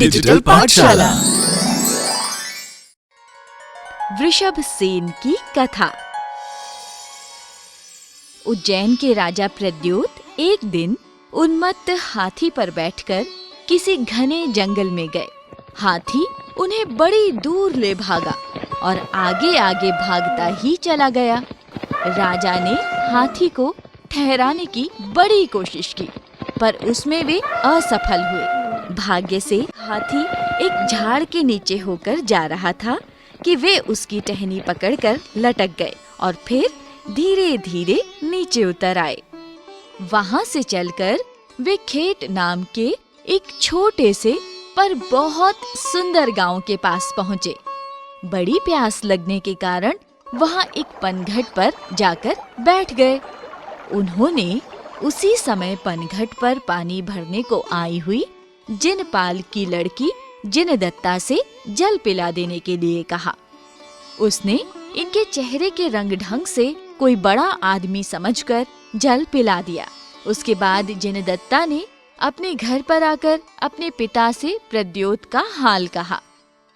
Digital पाठशाला। वृषभ सेन की कथा। उज्जैन के राजा प्रद्योत एक दिन उन्मत्त हाथी पर बैठकर किसी घने जंगल में गए। हाथी उन्हें बड़ी दूर ले भागा और आगे आगे भागता ही चला गया। राजा ने हाथी को ठहराने की बड़ी कोशिश की, पर उसमें वे असफल हुए। भाग्य से हाथी एक झाड़ के नीचे होकर जा रहा था कि वे उसकी टहनी पकड़कर लटक गए और फिर धीरे धीरे नीचे उतर आए। वहां से चलकर वे खेत नाम के एक छोटे से पर बहुत सुंदर गांव के पास पहुँचे। बड़ी प्यास लगने के कारण वहां एक पनघट पर जाकर बैठ गए। उन्होंने उसी समय पनघट पर पानी भरने को आई हुई जिनपाल की लड़की जिनदत्ता से जल पिला देने के लिए कहा। उसने इनके चेहरे के रंग ढंग से कोई बड़ा आदमी समझकर जल पिला दिया। उसके बाद जिनदत्ता ने अपने घर पर आकर अपने पिता से प्रद्योत का हाल कहा।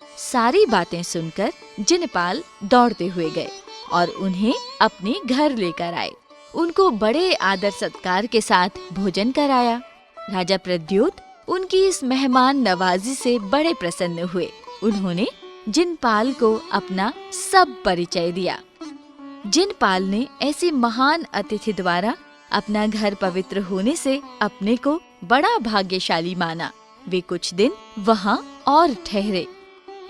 सारी बातें सुनकर जिनपाल दौड़ते हुए गए और उन्हें अपने घर लेकर आए। उनको बड़े आदर सत्कार के साथ भोजन कराया। राजा प्रद्योत उनकी इस मेहमान नवाजी से बड़े प्रसन्न हुए। उन्होंने जिनपाल को अपना सब परिचय दिया। जिनपाल ने ऐसी महान अतिथि द्वारा अपना घर पवित्र होने से अपने को बड़ा भाग्यशाली माना। वे कुछ दिन वहां और ठहरे।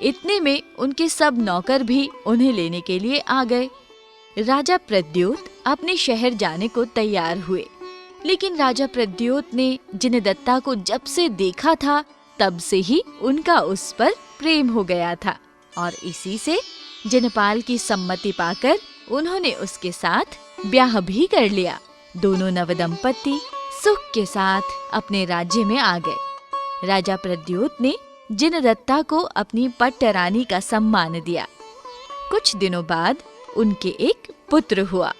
इतने में उनके सब नौकर भी उन्हें लेने के लिए आ गए। राजा प्रद्योत अपने शहर जाने को तैयार हुए, लेकिन राजा प्रद्योत ने जिनदत्ता को जब से देखा था तब से ही उनका उस पर प्रेम हो गया था और इसी से जिनपाल की सम्मति पाकर उन्होंने उसके साथ ब्याह भी कर लिया। दोनों नवदंपति सुख के साथ अपने राज्य में आ गए। राजा प्रद्योत ने जिनदत्ता को अपनी पट्टरानी का सम्मान दिया। कुछ दिनों बाद उनके एक पुत्र हुआ।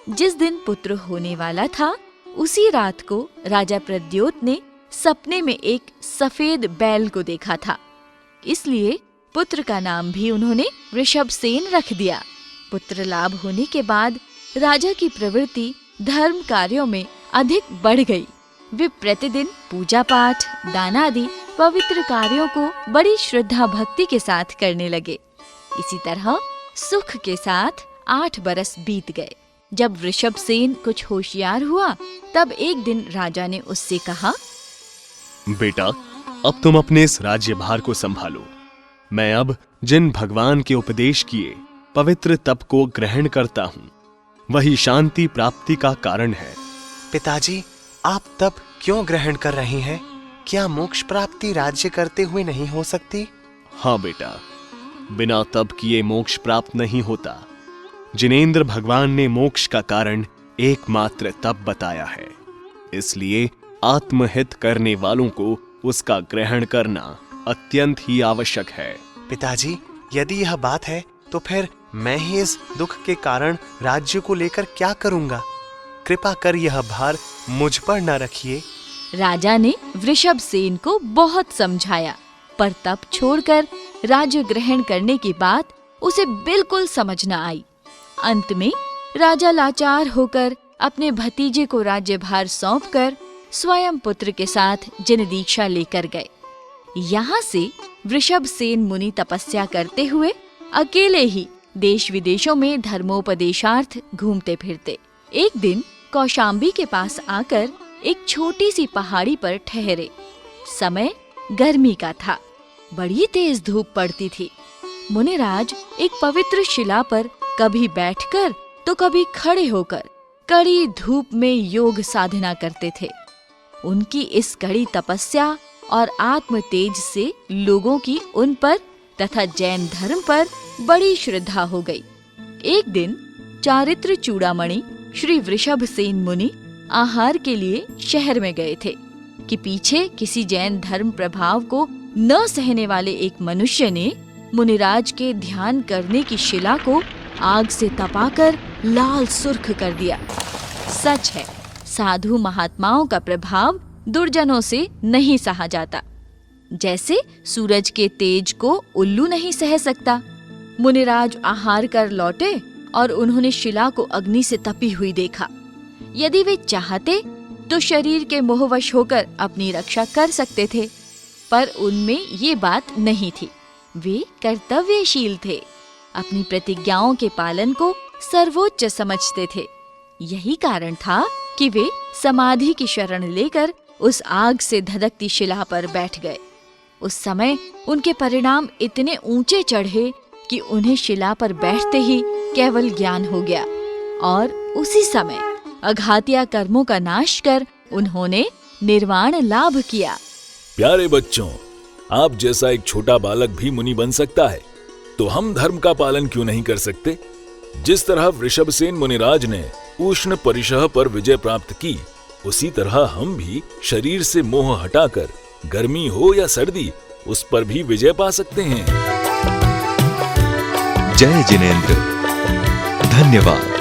जिस दिन पुत्र होने वाला था उसी रात को राजा प्रद्योत ने सपने में एक सफेद बैल को देखा था। इसलिए पुत्र का नाम भी उन्होंने वृषभ सेन रख दिया। पुत्र लाभ होने के बाद राजा की प्रवृत्ति धर्म कार्यों में अधिक बढ़ गई। वे प्रतिदिन पूजा पाठ, दान आदि पवित्र कार्यों को बड़ी श्रद्धा भक्ति के साथ करने लगे। इसी तरह सुख के साथ 8 बरस बीत गए। जब वृषभ सेन कुछ होशियार हुआ तब एक दिन राजा ने उससे कहा, बेटा, अब तुम अपने इस राज्य भार को संभालो। मैं अब जिन भगवान के उपदेश किए पवित्र तप को ग्रहण करता हूँ, वही शांति प्राप्ति का कारण है। पिताजी, आप तप क्यों ग्रहण कर रहे हैं? क्या मोक्ष प्राप्ति राज्य करते हुए नहीं हो सकती? हाँ बेटा, बिना तप किए मोक्ष प्राप्त नहीं होता। जिनेंद्र भगवान ने मोक्ष का कारण एकमात्र तप बताया है, इसलिए आत्महित करने वालों को उसका ग्रहण करना अत्यंत ही आवश्यक है। पिताजी, यदि यह बात है तो फिर मैं ही इस दुख के कारण राज्य को लेकर क्या करूंगा? कृपा कर यह भार मुझ पर न रखिए। राजा ने वृषभ सेन को बहुत समझाया, पर तप छोड़कर राज्य ग्रहण करने की बात उसे बिल्कुल समझ न आई। अंत में राजा लाचार होकर अपने भतीजे को राज्यभार सौंपकर स्वयं पुत्र के साथ जिन दीक्षा लेकर गए। यहाँ से वृषभ सेन मुनि तपस्या करते हुए अकेले ही देश विदेशों में धर्मोपदेशार्थ घूमते फिरते एक दिन कौशाम्बी के पास आकर एक छोटी सी पहाड़ी पर ठहरे। समय गर्मी का था। बड़ी तेज धूप पड़ती थी। मुनिराज एक पवित्र शिला पर कभी बैठकर तो कभी खड़े होकर कड़ी धूप में योग साधना करते थे। उनकी इस कड़ी तपस्या और आत्म तेज से लोगों की उन पर तथा जैन धर्म पर बड़ी श्रद्धा हो गई। एक दिन चारित्र चूड़ामणि श्री वृषभ सेन मुनि आहार के लिए शहर में गए थे कि पीछे किसी जैन धर्म प्रभाव को न सहने वाले एक मनुष्य ने मुनिराज के ध्यान करने की शिला को आग से तपाकर लाल सुर्ख कर दिया। सच है, साधु महात्माओं का प्रभाव दुर्जनों से नहीं सहा जाता। जैसे सूरज के तेज को उल्लू नहीं सह सकता। मुनिराज आहार कर लौटे और उन्होंने शिला को अग्नि से तपी हुई देखा। यदि वे चाहते तो शरीर के मोहवश होकर अपनी रक्षा कर सकते थे, पर उनमें ये बात नहीं थी। वे कर्तव्यशील थे, अपनी प्रतिज्ञाओं के पालन को सर्वोच्च समझते थे। यही कारण था कि वे समाधि की शरण लेकर उस आग से धधकती शिला पर बैठ गए। उस समय उनके परिणाम इतने ऊंचे चढ़े कि उन्हें शिला पर बैठते ही केवल ज्ञान हो गया, और उसी समय अघातिया कर्मों का नाश कर उन्होंने निर्वाण लाभ किया। प्यारे बच्चों, आप जैसा एक छोटा बालक भी मुनि बन सकता है, तो हम धर्म का पालन क्यों नहीं कर सकते? जिस तरह वृषभसेन मुनिराज ने उष्ण परिशह पर विजय प्राप्त की, उसी तरह हम भी शरीर से मोह हटाकर गर्मी हो या सर्दी, उस पर भी विजय पा सकते हैं। जय जिनेंद्र। धन्यवाद।